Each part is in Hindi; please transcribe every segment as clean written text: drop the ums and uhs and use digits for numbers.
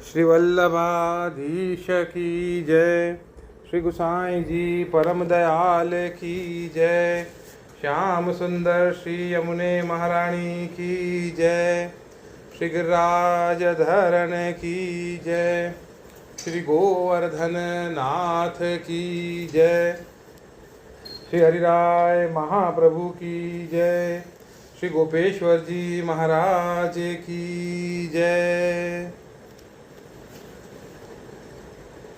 श्री वल्लभाधीश की जय। श्री गोसाई जी परम दयाल की जय। श्याम सुंदर श्री यमुने महारानी की जय। श्री गिरिराज धरण की जय। श्री गोवर्धन नाथ की जय। श्री हरिराय महाप्रभु की जय। श्री गोपेश्वर जी महाराज की जय।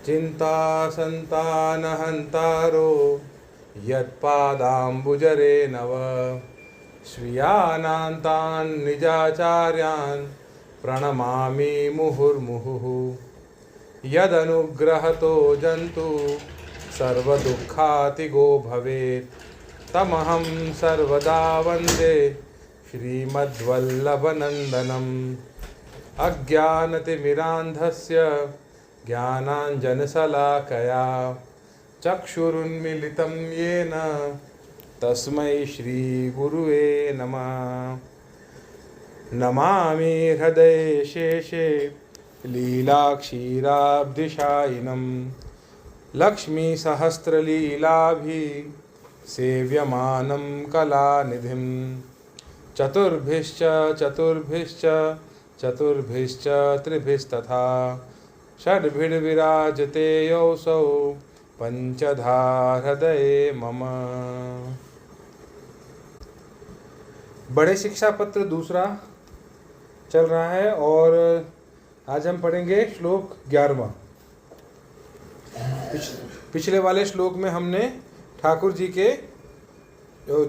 चिंता संतान हंतारो यत्पादाम्बुजरे नव स्वीयानान्तान् निजाचार्यान् प्रणमामि मुहुर्मुहुः। यदनुग्रहतो जन्तु सर्वदुःखातिगो भवेत् तमहं सर्वदा वन्दे श्रीमद्वल्लभनन्दनम्। अज्ञानतिमिरान्धस्य ज्ञानाञ्जनशलाकया चक्षुरुन्मीलितं येन तस्मै श्रीगुरुवे नमः। नमामि हृदये शेषे लीलाक्षीराब्धिशायिनं लक्ष्मीसहस्रलीलाभिः सेव्यमानं कलानिधिं। चतुर्भिश्च चतुर्भिश्च चतुर्भिश्च त्रिभिस्तथा षड्भिर्विराजते योऽसौ पंचधा हृदये मम। बड़े शिक्षा पत्र दूसरा चल रहा है और आज हम पढ़ेंगे श्लोक 11वां। पिछले वाले श्लोक में हमने ठाकुर जी के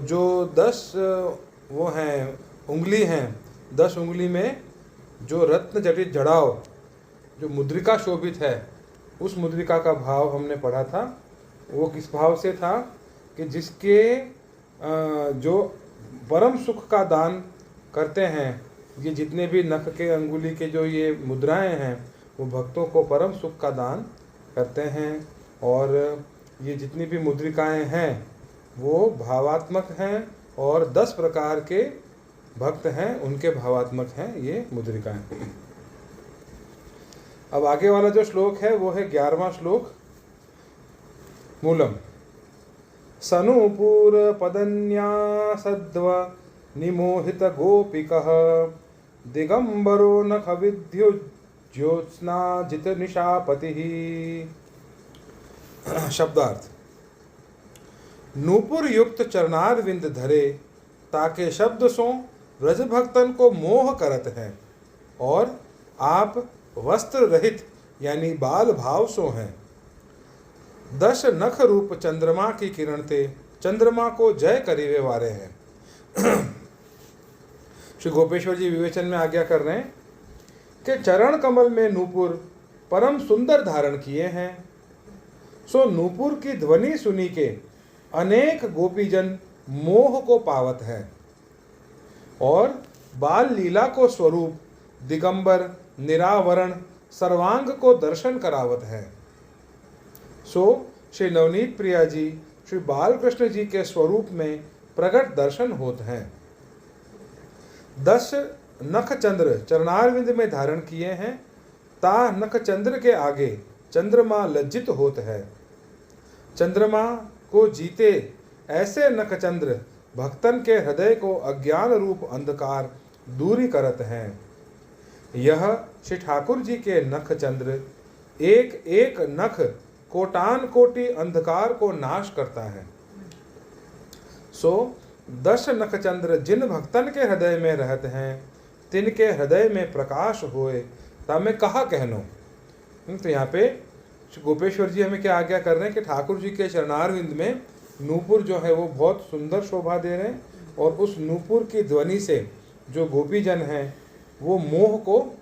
जो 10 वो हैं उंगली हैं, 10 उंगली में जो रत्न जटित जड़ाव जो मुद्रिका शोभित है, उस मुद्रिका का भाव हमने पढ़ा था। वो किस भाव से था कि जिसके जो परम सुख का दान करते हैं, ये जितने भी नख के अंगुली के जो ये मुद्राएं हैं वो भक्तों को परम सुख का दान करते हैं। और ये जितनी भी मुद्रिकाएं हैं वो भावात्मक हैं और 10 प्रकार के भक्त हैं उनके भावात्मक हैं ये मुद्रिकाएं। अब आगे वाला जो श्लोक है वो है 11वां श्लोक। मूलम सनूपुर पदन्यासद्व निमोहित गोपिकः दिगंबरो नख विद्युज्योत्स्ना जित निशापतिः। शब्दार्थ। नूपुर युक्त चरणारविंद धरे ताके शब्द सो व्रज भक्तन को मोह करत हैं और आप वस्त्र रहित यानी बाल भाव सो हैं। 10 नख रूप चंद्रमा की किरण ते चंद्रमा को जय करीवे वारे हैं। श्री गोपेश्वर जी विवेचन में आज्ञा कर रहे हैं कि चरण कमल में नूपुर परम सुंदर धारण किए हैं। सो नूपुर की ध्वनि सुनी के अनेक गोपीजन मोह को पावत है और बाल लीला को स्वरूप दिगंबर निरावरण सर्वांग को दर्शन करावत है। सो श्री नवनीत प्रिया जी श्री बालकृष्ण जी के स्वरूप में प्रगट दर्शन होते हैं। 10 नख चंद्र चरणारविंद में धारण किए हैं ता नख चंद्र के आगे चंद्रमा लज्जित होत है। चंद्रमा को जीते ऐसे नख चंद्र भक्तन के हृदय को अज्ञान रूप अंधकार दूरी करत हैं। यह श्री ठाकुर जी के नख चंद्र एक एक नख कोटान कोटि अंधकार को नाश करता है। सो 10 नख चंद्र जिन भक्तन के हृदय में रहते हैं तिनके हृदय में प्रकाश होए तामे कहा कहनो। तो यहाँ पे गोपेश्वर जी हमें क्या आज्ञा कर रहे हैं कि ठाकुर जी के चरणारविंद में नूपुर जो है वो बहुत सुंदर शोभा दे रहे हैं और उस नूपुर की ध्वनि से जो गोपीजन हैं वो मोह को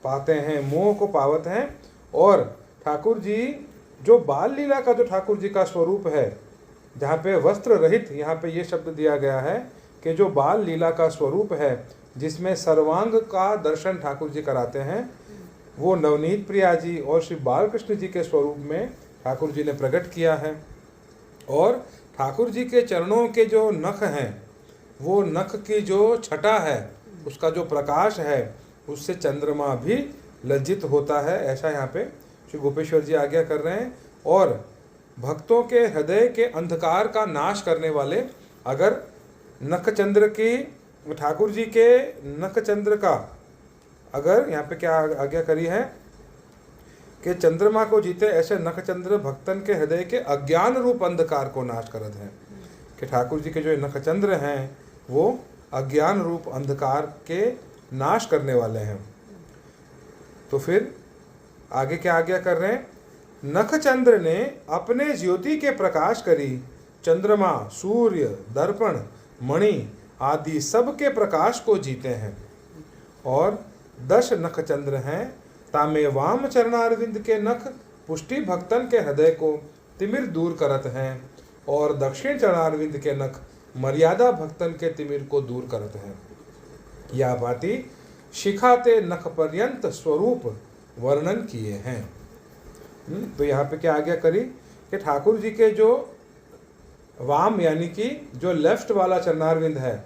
पाते हैं, मोह को पावत हैं। और ठाकुर जी जो बाल लीला का जो ठाकुर जी का स्वरूप है, जहाँ पे वस्त्र रहित, यहाँ पे ये शब्द दिया गया है कि जो बाल लीला का स्वरूप है जिसमें सर्वांग का दर्शन ठाकुर जी कराते हैं, वो नवनीत प्रिया जी और श्री बालकृष्ण जी के स्वरूप में ठाकुर जी ने प्रकट किया है। और ठाकुर जी के चरणों के जो नख हैं वो नख की जो छटा है उसका जो प्रकाश है उससे चंद्रमा भी लज्जित होता है, ऐसा यहाँ पे श्री गोपेश्वर जी आज्ञा कर रहे हैं। और भक्तों के हृदय के अंधकार का नाश करने वाले अगर नखचंद्र की, ठाकुर जी के नखचंद्र का, अगर यहाँ पे क्या आज्ञा करी है कि चंद्रमा को जीते ऐसे नखचंद्र भक्तन के हृदय के अज्ञान रूप अंधकार को नाश करत हैं, कि ठाकुर जी के जो नखचंद्र हैं वो अज्ञान रूप अंधकार के नाश करने वाले हैं। तो फिर आगे क्या आज्ञा कर रहे हैं, नखचंद्र ने अपने ज्योति के प्रकाश करी, चंद्रमा, सूर्य, दर्पण, मणि आदि सब के प्रकाश को जीते हैं। और 10 नखचंद्र हैं, तामे वाम चरणारविंद के नख पुष्टि भक्तन के हृदय को तिमिर दूर करत हैं, और दक्षिण चरणारविंद के नख मर्यादा भक्तन के तिमिर को दूर करत हैं। यह बाती शिखाते नख पर्यंत स्वरूप वर्णन किए हैं। तो यहाँ पे क्या आज्ञा करी कि ठाकुर जी के जो वाम यानी कि जो लेफ्ट वाला चरणारविंद है,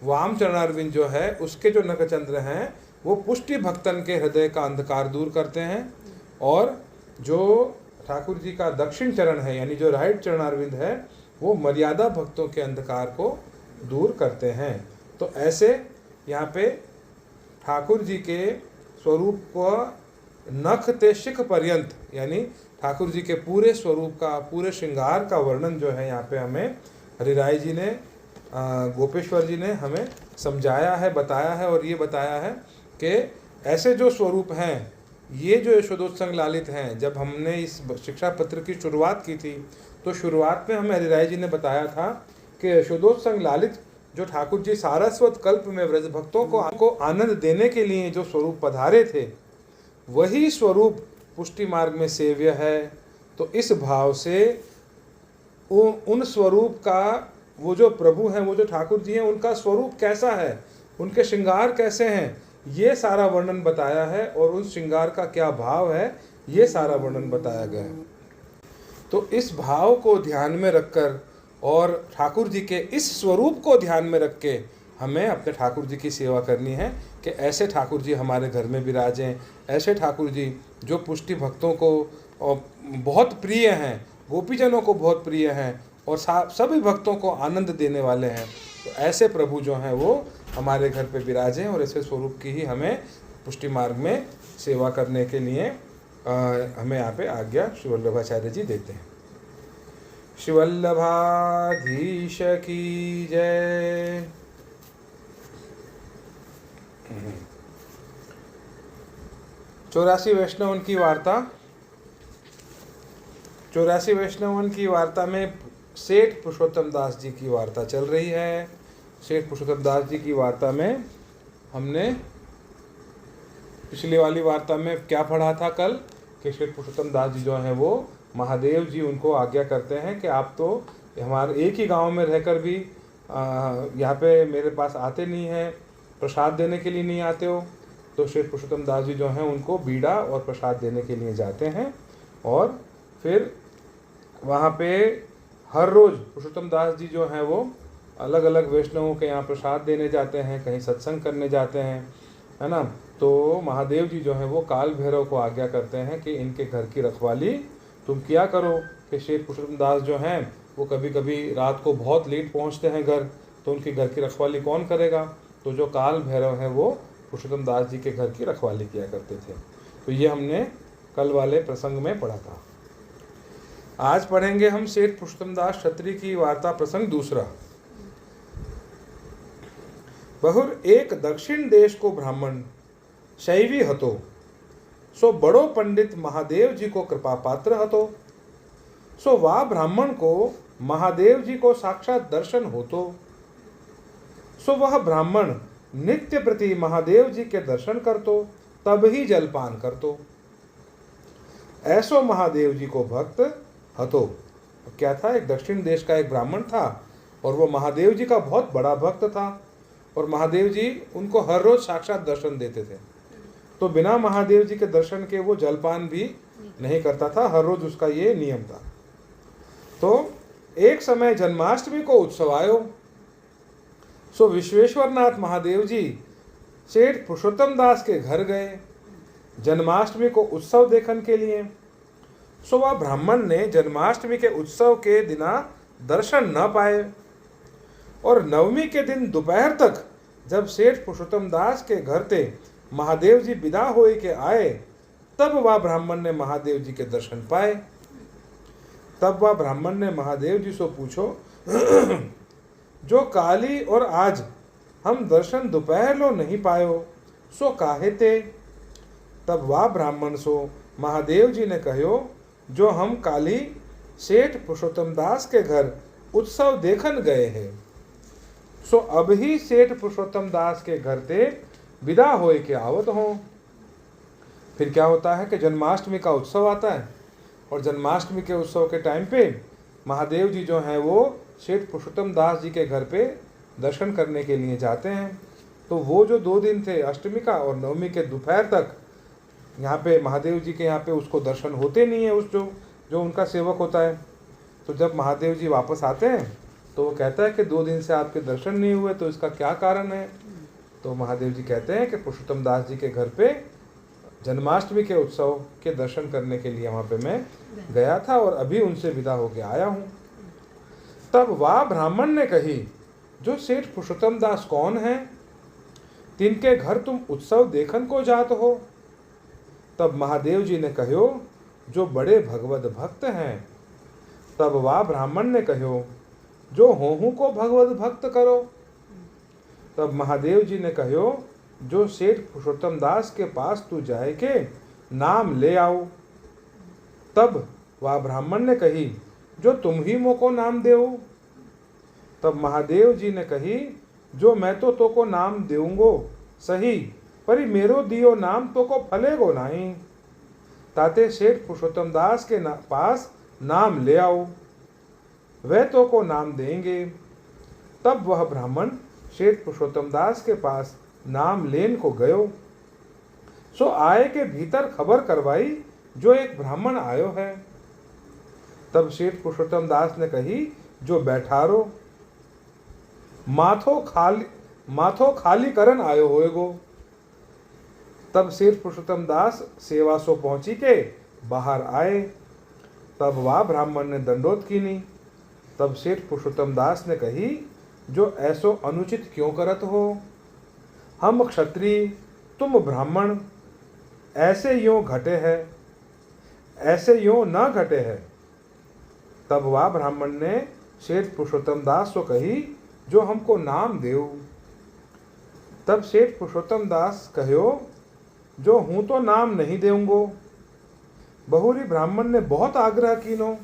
वाम चरणारविंद जो है उसके जो नखचंद्र हैं वो पुष्टि भक्तन के हृदय का अंधकार दूर करते हैं, और जो ठाकुर जी का दक्षिण चरण है यानी जो राइट चरणारविंद है वो मर्यादा भक्तों के अंधकार को दूर करते हैं। तो ऐसे यहाँ पे ठाकुर जी के स्वरूप को नख ते शिख पर्यंत यानी ठाकुर जी के पूरे स्वरूप का, पूरे श्रृंगार का वर्णन जो है यहाँ पे हमें हरिराय जी ने, गोपेश्वर जी ने हमें समझाया है, बताया है। और ये बताया है कि ऐसे जो स्वरूप हैं, ये जो यशोदोत्संग लालित हैं, जब हमने इस शिक्षा पत्र की शुरुआत की थी तो शुरुआत में हमें हरिराय जी ने बताया था कि यशोदोत्संग लालित जो ठाकुर जी सारस्वत कल्प में व्रज भक्तों को आनंद देने के लिए जो स्वरूप पधारे थे, वही स्वरूप पुष्टि मार्ग में सेव्य है। तो इस भाव से उन स्वरूप का, वो जो प्रभु हैं, वो जो ठाकुर जी हैं, उनका स्वरूप कैसा है, उनके श्रृंगार कैसे हैं, ये सारा वर्णन बताया है। और उस श्रृंगार का क्या भाव है, ये सारा वर्णन बताया गया है। तो इस भाव को ध्यान में रखकर और ठाकुर जी के इस स्वरूप को ध्यान में रख के हमें अपने ठाकुर जी की सेवा करनी है कि ऐसे ठाकुर जी हमारे घर में विराजें, ऐसे ठाकुर जी जो पुष्टि भक्तों को बहुत प्रिय हैं, गोपीजनों को बहुत प्रिय हैं और सभी भक्तों को आनंद देने वाले हैं। तो ऐसे प्रभु जो हैं वो हमारे घर पे विराजें और ऐसे स्वरूप की ही हमें पुष्टि मार्ग में सेवा करने के लिए हमें यहाँ पे आज्ञा श्री वल्लभाचार्य जी देते हैं। श्री वल्लभाधीश की जय। 84 वैष्णवन की वार्ता। 84 वैष्णवन की वार्ता में सेठ पुरुषोत्तम दास जी की वार्ता चल रही है। सेठ पुरुषोत्तम दास जी की वार्ता में हमने पिछली वाली वार्ता में क्या पढ़ा था कल, कि सेठ पुरुषोत्तम दास जी जो हैं वो महादेव जी उनको आज्ञा करते हैं कि आप तो हमारे एक ही गांव में रहकर भी यहाँ पे मेरे पास आते नहीं हैं, प्रसाद देने के लिए नहीं आते हो। तो सेठ पुरुषोत्तम दास जी जो हैं उनको बीड़ा और प्रसाद देने के लिए जाते हैं और फिर वहाँ पे हर रोज़ पुरुषोत्तम दास जी जो हैं वो अलग अलग वैष्णवों के यहाँ प्रसाद देने जाते हैं, कहीं सत्संग करने जाते हैं, है ना। तो महादेव जी जो हैं वो काल भैरव को आज्ञा करते हैं कि इनके घर की रखवाली तुम किया करो। कि सेठ पुरुषोत्तम दास जो हैं वो कभी कभी रात को बहुत लेट पहुँचते हैं घर, तो उनकी घर की रखवाली कौन करेगा। तो जो काल भैरव हैं वो पुरुषोत्तम दास जी के घर की रखवाली किया करते थे। तो ये हमने कल वाले प्रसंग में पढ़ा था। आज पढ़ेंगे हम सेठ पुरुषोत्तम दास क्षत्रिय की वार्ता प्रसंग दूसरा। बहुर एक दक्षिण देश को ब्राह्मण शैवी हतो, सो बड़ो पंडित महादेव जी को कृपा पात्र हतो। सो वह ब्राह्मण को महादेव जी को साक्षात दर्शन होतो। सो वह ब्राह्मण नित्य प्रति महादेव जी के दर्शन करतो, तब ही जलपान करतो। ऐसो महादेव जी को भक्त हतो। क्या था, एक दक्षिण देश का एक ब्राह्मण था और वो महादेव जी का बहुत बड़ा भक्त था और महादेव जी उनको हर रोज साक्षात दर्शन देते थे। तो बिना महादेव जी के दर्शन के वो जलपान भी नहीं करता था, हर रोज उसका ये नियम था। तो एक समय जन्माष्टमी को उत्सव आयो। सो विश्वेश्वरनाथ महादेव जी सेठ पुरुषोत्तम दास के घर गए। जन्माष्टमी को उत्सव देखने के लिए। सो वह ब्राह्मण ने जन्माष्टमी के उत्सव के दिना दर्शन न पाए और नवमी के दिन दोपहर तक जब सेठ पुरुषोत्तम दास के घर ते महादेव जी विदा होए के आए, तब वह ब्राह्मण ने महादेव जी के दर्शन पाए। तब वह ब्राह्मण ने महादेव जी से पूछो, जो काली और आज हम दर्शन दोपहर लो नहीं पायो, सो काहे ते। तब वह ब्राह्मण सो महादेव जी ने कहो, जो हम काली सेठ पुरुषोत्तम दास के घर उत्सव देखन गए हैं, सो अब ही सेठ पुरुषोत्तम दास के घर ते विदा होए के आवत हो। फिर क्या होता है कि जन्माष्टमी का उत्सव आता है और जन्माष्टमी के उत्सव के टाइम पे महादेव जी जो हैं वो सेठ पुरुषोत्तम दास जी के घर पे दर्शन करने के लिए जाते हैं। तो वो जो 2 दिन थे, अष्टमी का और नवमी के दोपहर तक, यहाँ पे महादेव जी के यहाँ पे उसको दर्शन होते नहीं है, उस जो उनका सेवक होता है। तो जब महादेव जी वापस आते हैं तो वो कहता है कि 2 दिन से आपके दर्शन नहीं हुए, तो इसका क्या कारण है। तो महादेव जी कहते हैं कि पुरुषोत्तम दास जी के घर पे जन्माष्टमी के उत्सव के दर्शन करने के लिए वहाँ पे मैं गया था और अभी उनसे विदा होके आया हूँ। तब वह ब्राह्मण ने कही, जो सेठ पुरुषोत्तम दास कौन है, तिनके घर तुम उत्सव देखन को जात हो। तब महादेव जी ने कहो, जो बड़े भगवत भक्त हैं। तब वह ब्राह्मण ने कहो, जो होहू को भगवत भक्त करो। तब महादेव जी ने कहो, जो सेठ पुरुषोत्तम दास के पास तू जाए के नाम ले आओ। तब वह ब्राह्मण ने कही, जो तुम ही मोको नाम देओ। तब महादेव जी ने कही, जो मैं तो को नाम देऊंगो सही, पर मेरो दियो नाम तो को फलेगो नहीं। ताते सेठ पुरुषोत्तम दास के पास नाम ले आओ, वह तो को नाम देंगे। तब वह ब्राह्मण सेठ पुरुषोत्तम दास के पास नाम लेन को गयो। सो आए के भीतर खबर करवाई, जो एक ब्राह्मण आयो है। तब सेठ पुरुषोत्तम दास ने कही, जो बैठारो, माथो खाली करन आयो होएगो। तब सेठ पुरुषोत्तम दास सेवा सो पहुंची के बाहर आए। तब वह ब्राह्मण ने दंडोत कीनी। तब सेठ पुरुषोत्तम दास ने कही, जो ऐसो अनुचित क्यों करत हो। हम क्षत्रिय, तुम ब्राह्मण, ऐसे यों घटे है, ऐसे यों न घटे है। तब वह ब्राह्मण ने सेठ पुरुषोत्तम दास को कही, जो हमको नाम देव। तब सेठ पुरुषोत्तम दास कहो, जो हूँ तो नाम नहीं देऊंगो। बहुरी ब्राह्मण ने बहुत आग्रह कीनो,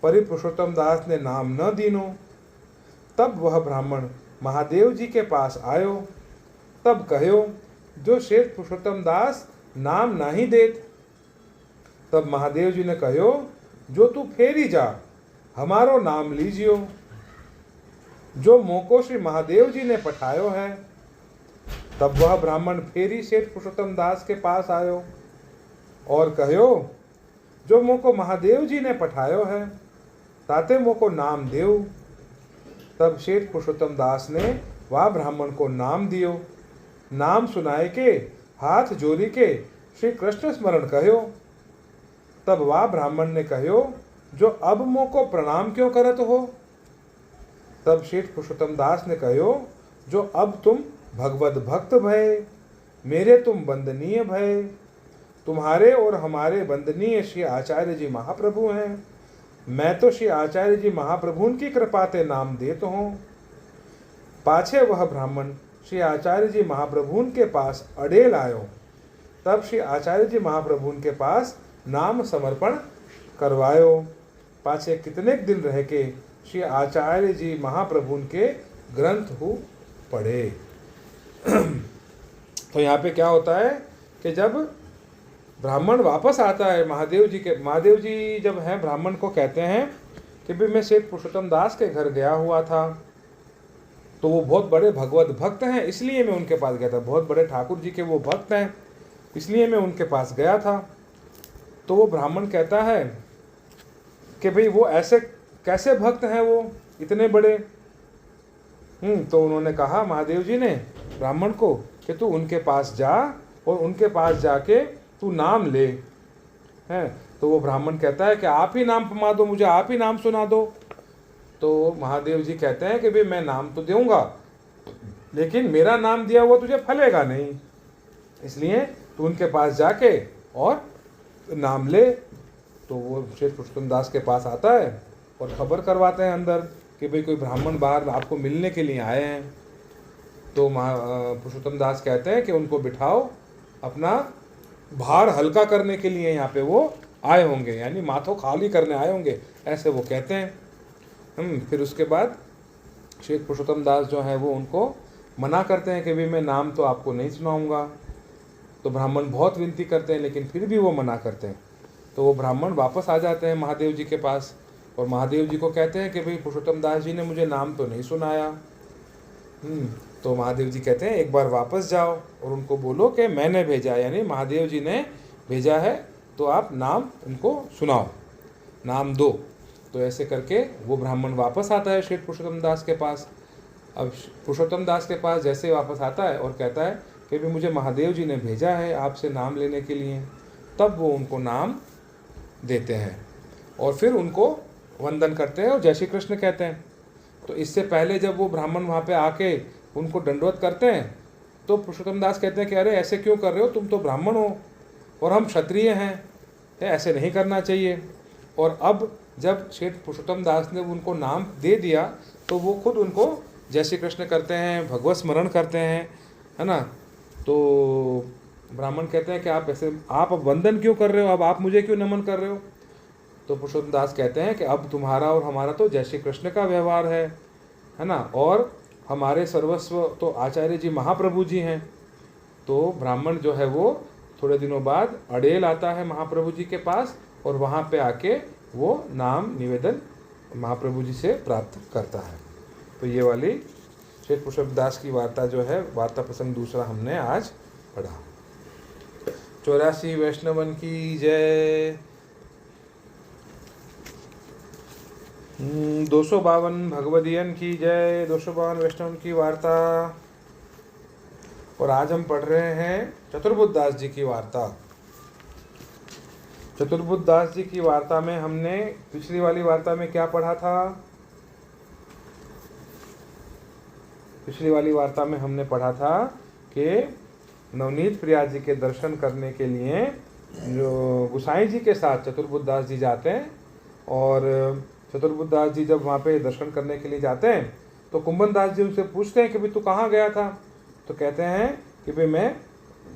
परि पुरुषोत्तम दास ने नाम न दीनो। तब वह ब्राह्मण महादेव जी के पास आयो। तब कहो, जो सेठ पुरुषोत्तम दास नाम नहीं देत। तब महादेव जी ने कहो, जो तू फेरी जा, हमारो नाम लीजियो, जो मोको श्री महादेव जी ने पठायो है। तब वह ब्राह्मण फेरी सेठ पुरुषोत्तम दास के पास आयो और कहो, जो मोको महादेव जी ने पठायो है, ताते मोको नाम देव। तब सेठ पुरुषोत्तम दास ने वह ब्राह्मण को नाम दियो। नाम सुनाए के हाथ जोड़ी के श्री कृष्ण स्मरण कहो। तब वह ब्राह्मण ने कहो, जो अब मोको प्रणाम क्यों करत हो। तब सेठ पुरुषोत्तम दास ने कहो, जो अब तुम भगवत भक्त भय, मेरे तुम वंदनीय भय, तुम्हारे और हमारे वंदनीय श्री आचार्य जी महाप्रभु हैं। मैं तो श्री आचार्य जी महाप्रभु की कृपा ते नाम देत हूँ। पाछे वह ब्राह्मण श्री आचार्य जी महाप्रभु के पास अड़ेल आयो। तब श्री आचार्य जी महाप्रभु के पास नाम समर्पण करवायो। पाछे कितने दिन रह के श्री आचार्य जी महाप्रभु के ग्रंथ हो पढ़े। तो यहाँ पे क्या होता है कि जब ब्राह्मण वापस आता है, महादेव जी जब हैं ब्राह्मण को कहते हैं कि भाई मैं सेठ पुरुषोत्तम दास के घर गया हुआ था, तो वो बहुत बड़े भगवत भक्त हैं, इसलिए मैं उनके पास गया था। बहुत बड़े ठाकुर जी के वो भक्त हैं, इसलिए मैं उनके पास गया था। तो वो ब्राह्मण कहता है कि भाई वो ऐसे कैसे भक्त हैं, वो इतने बड़े। तो उन्होंने कहा, महादेव जी ने ब्राह्मण को, कि तू उनके पास जा और उनके पास जाके तू नाम ले। हैं तो वो ब्राह्मण कहता है कि आप ही नाम फरमा दो मुझे, आप ही नाम सुना दो। तो महादेव जी कहते हैं कि भाई मैं नाम तो दूंगा, लेकिन मेरा नाम दिया हुआ तुझे फलेगा नहीं, इसलिए तू उनके पास जाके और नाम ले। तो वो शेष पुरुषोत्तम दास के पास आता है और खबर करवाते हैं अंदर कि भाई कोई ब्राह्मण बाहर आपको मिलने के लिए आए हैं। तो पुरुषोत्तम दास कहते हैं कि उनको बिठाओ, अपना भार हल्का करने के लिए यहाँ पे वो आए होंगे, यानी माथो खाली करने आए होंगे, ऐसे वो कहते हैं। फिर उसके बाद शेष पुरुषोत्तम दास जो है वो उनको मना करते हैं कि भाई मैं नाम तो आपको नहीं सुनाऊंगा। तो ब्राह्मण बहुत विनती करते हैं, लेकिन फिर भी वो मना करते हैं। तो वो ब्राह्मण वापस आ जाते हैं महादेव जी के पास और महादेव जी को कहते हैं कि भाई पुरुषोत्तम दास जी ने मुझे नाम तो नहीं सुनाया। तो महादेव जी कहते हैं एक बार वापस जाओ और उनको बोलो कि मैंने भेजा, यानी महादेव जी ने भेजा है, तो आप नाम उनको सुनाओ, नाम दो। तो ऐसे करके वो ब्राह्मण वापस आता है शेठ पुरुषोत्तम दास के पास। अब पुरुषोत्तम दास के पास जैसे वापस आता है और कहता है कि भी मुझे महादेव जी ने भेजा है आपसे नाम लेने के लिए, तब वो उनको नाम देते हैं और फिर उनको वंदन करते हैं और जय श्री कृष्ण कहते हैं। तो इससे पहले जब वो ब्राह्मण वहाँ पे आके उनको दंडवत करते हैं तो पुरुषोत्तम दास कहते हैं कि अरे ऐसे क्यों कर रहे हो, तुम तो ब्राह्मण हो और हम क्षत्रिय हैं, ऐसे नहीं करना चाहिए। और अब जब शेठ पुरुषोत्तम दास ने उनको नाम दे दिया तो वो खुद उनको जय श्री कृष्ण करते हैं, भगवत स्मरण करते हैं, है ना। तो ब्राह्मण कहते हैं कि आप ऐसे आप अब वंदन क्यों कर रहे हो, अब आप मुझे क्यों नमन कर रहे हो। तो पुरुषोत्तम दास कहते हैं कि अब तुम्हारा और हमारा तो जय श्री कृष्ण का व्यवहार है ना, और हमारे सर्वस्व तो आचार्य जी महाप्रभु जी हैं। तो ब्राह्मण जो है वो थोड़े दिनों बाद अड़ेल आता है महाप्रभु जी के पास और वहाँ पे आके वो नाम निवेदन महाप्रभु जी से प्राप्त करता है। तो ये वाली शेठ पुरुषोत्तम दास की वार्ता जो है, वार्ता प्रसंग दूसरा हमने आज पढ़ा। 84 वैष्णवन की जय। 252 भगवदियन की जय। 252 वैष्णवन की वार्ता। और आज हम पढ़ रहे हैं चतुर्बुद्ध दास जी की वार्ता। चतुर्बुद्ध दास जी की वार्ता में हमने पिछली वाली वार्ता में क्या पढ़ा था? पिछली वाली वार्ता में हमने पढ़ा था कि नवनीत प्रिया जी के दर्शन करने के लिए जो गुसाई जी के साथ चतुर्बुद्ध दास जी जाते हैं, और चतुर्बुद्ध दास जी जब वहाँ पे दर्शन करने के लिए जाते हैं तो कुंभन दास जी उनसे पूछते हैं कि भाई तू कहाँ गया था। तो कहते हैं कि भाई मैं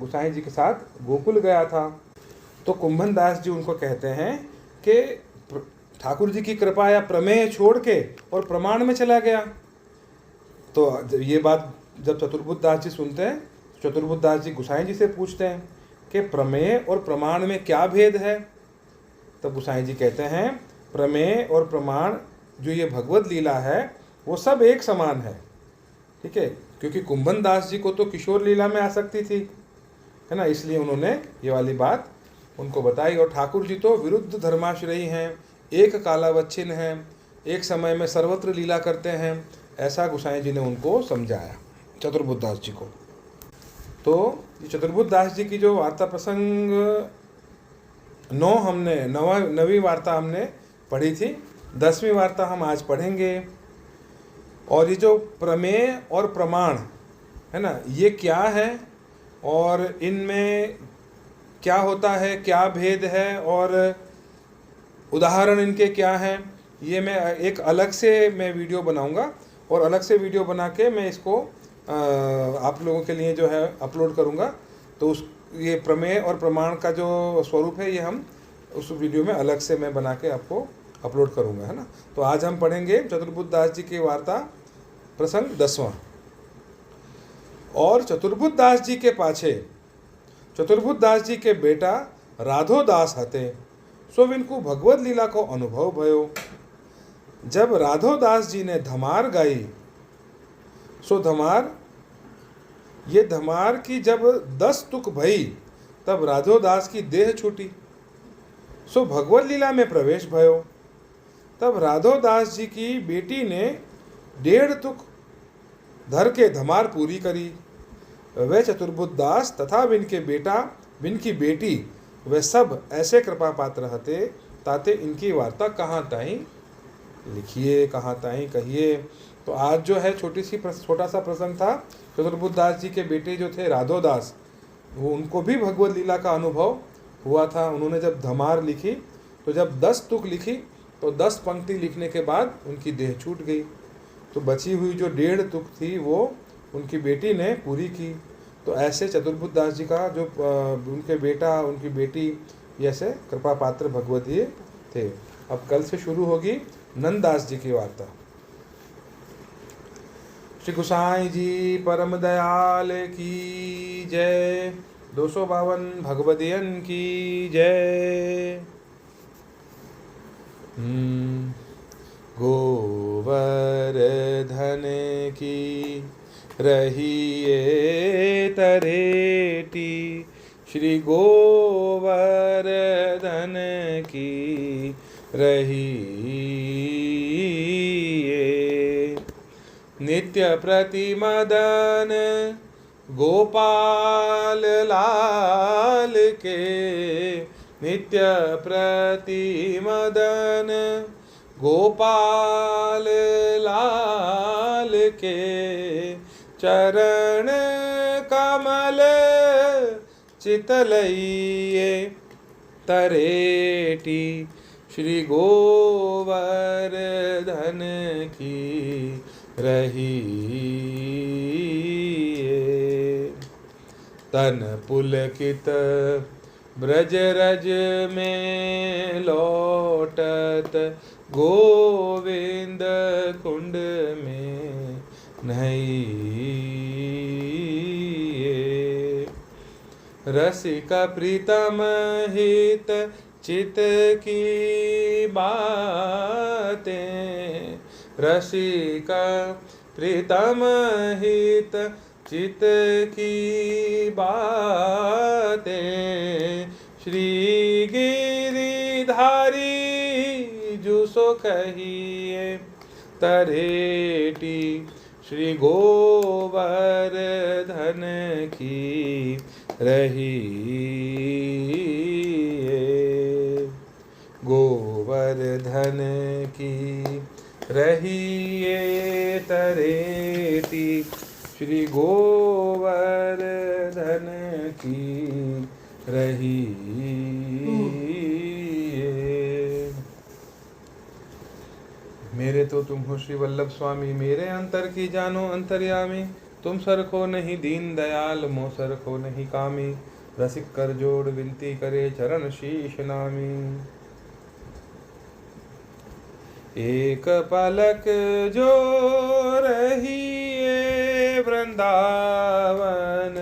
गुसाई जी के साथ गोकुल गया था। तो कुंभन दास जी उनको कहते हैं कि ठाकुर जी की कृपा या प्रमेय छोड़ के और प्रमाण में चला गया। तो ये बात जब चतुर्बुद्ध दास जी सुनते हैं, चतुर्बुद्ध दास जी गुसाई जी से पूछते हैं कि प्रमेय और प्रमाण में क्या भेद है। तब गुसाई जी कहते हैं प्रमेय और प्रमाण जो ये भगवत लीला है वो सब एक समान है, ठीक है, क्योंकि कुंभन दास जी को तो किशोर लीला में आसक्ति थी, है ना, इसलिए उन्होंने ये वाली बात उनको बताई। और ठाकुर जी तो विरुद्ध धर्माश्रयी हैं, एक कालावच्छिन्न हैं, एक समय में सर्वत्र लीला करते हैं, ऐसा गुसाई जी ने उनको समझाया चतुर्बुद्ध दास जी को। तो चतुर्बुद्ध दास जी की जो वार्ता प्रसंग नवी वार्ता हमने पढ़ी थी, 10वीं वार्ता हम आज पढ़ेंगे। और ये जो प्रमेय और प्रमाण है ना, ये क्या है और इनमें क्या होता है, क्या भेद है और उदाहरण इनके क्या हैं, ये मैं एक अलग से मैं वीडियो बनाऊंगा और अलग से वीडियो बना के मैं इसको आप लोगों के लिए जो है अपलोड करूंगा। तो उस ये प्रमेय और प्रमाण का जो स्वरूप है ये हम उस वीडियो में अलग से मैं बना के आपको अपलोड करूंगा, है ना। तो आज हम पढ़ेंगे चतुर्बुद्ध दास जी की वार्ता प्रसंग 10वां। और चतुर्बुद्ध दास जी के पाछे चतुर्बुद्ध दास जी के बेटा राधो दास हते, सो इनको भगवत लीला को अनुभव भयो। जब राधो दास जी ने धमार गाई, सो धमार की जब 10 तुक भई, तब राधो दास की देह छूटी, सो भगवत लीला में प्रवेश भयो। तब राधो दास जी की बेटी ने 1.5 तुक धर के धमार पूरी करी। वह चतुर्बुद्ध दास तथा विनके बेटा विनकी बेटी वे सब ऐसे कृपा पात्र हते, ताते इनकी वार्ता कहाँ ताई लिखिए, कहाँ ताई कहिए। तो आज जो है छोटा सा प्रसंग था। चतुर्बुद्ध दास जी के बेटे जो थे राधो दास, वो उनको भी भगवत लीला का अनुभव हुआ था। उन्होंने जब धमार लिखी तो जब 10 तुक लिखी तो 10 पंक्ति लिखने के बाद उनकी देह छूट गई। तो बची हुई जो 1.5 तुक थी वो उनकी बेटी ने पूरी की। तो ऐसे चतुर्बुद्ध दास जी का जो उनके बेटा उनकी बेटी ऐसे कृपा पात्र भगवतीय थे। अब कल से शुरू होगी नंददास जी की वार्ता। श्री गोसाई जी परम दयाल की जय। 252 भगवदियन की जय। गोवर्धन की रहिए तरेटी, श्री गोवर्धन की रहिए। नित्य प्रतिमदन गोपाल लाल के, नित्य प्रतिमदन गोपाल लाल के, चरण कमल चितलइए तरेटी, श्री गोवर्धन की रहिए। तन पुलकित ब्रज रज में लौटत, गोविंद कुंड में नहाइए। रसिक प्रीतम हित चित की बातें, रसिक प्रीतम हित चित की बातें, श्री गिरिधारी जुसो कहिए तरेटी, श्री गोवर्धन की रहिए। गोवर्धन की रहिए तरेटी, श्री गोवर्धन की रहिए। मेरे तो तुम हो श्री वल्लभ स्वामी, मेरे अंतर की जानो अंतर्यामी। तुम सरखो नहीं दीन दयाल, मोह सरखो नहीं कामी। रसिक कर जोड़ विनती करे, चरण शीश नामी। एक पलक जो रहिए वृंदावन,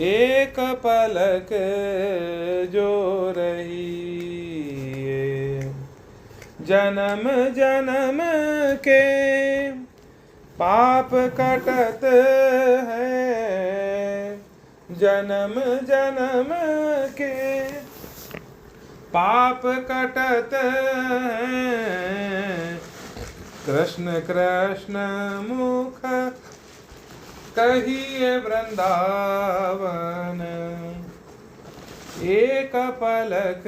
एक पलक जो रहिए। जन्म जन्म के पाप कटत है, जन्म जन्म के पाप कटत हैं। कृष्ण कृष्ण मुख कहिए वृंदावन, एक पलक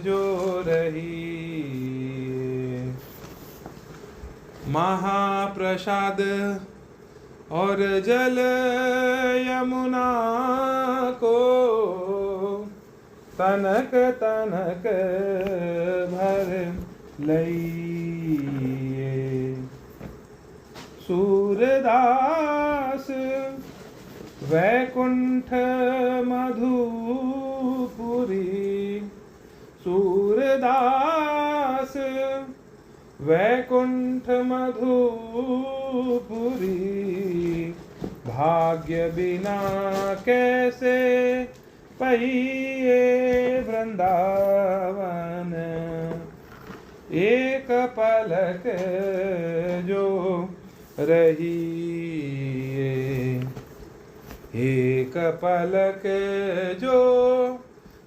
जो रही। महाप्रसाद और जल यमुना को, तनक तनक भर लइए। सूरदास वैकुंठ मधुपुरी, सूरदास वैकुंठ मधुपुरी। भाग्य बिना कैसे पहिए वृंदावन, एक पलक जो रहिए। एक पलक जो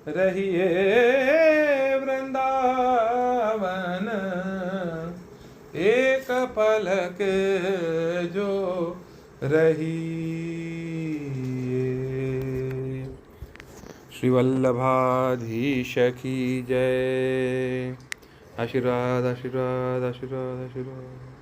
रहिए वृंदावन, एक पलक जो रहिए। श्री वल्लभाधीश की जय। आशीर्वाद आशीर्वाद आशीर्वाद आशीर्वाद।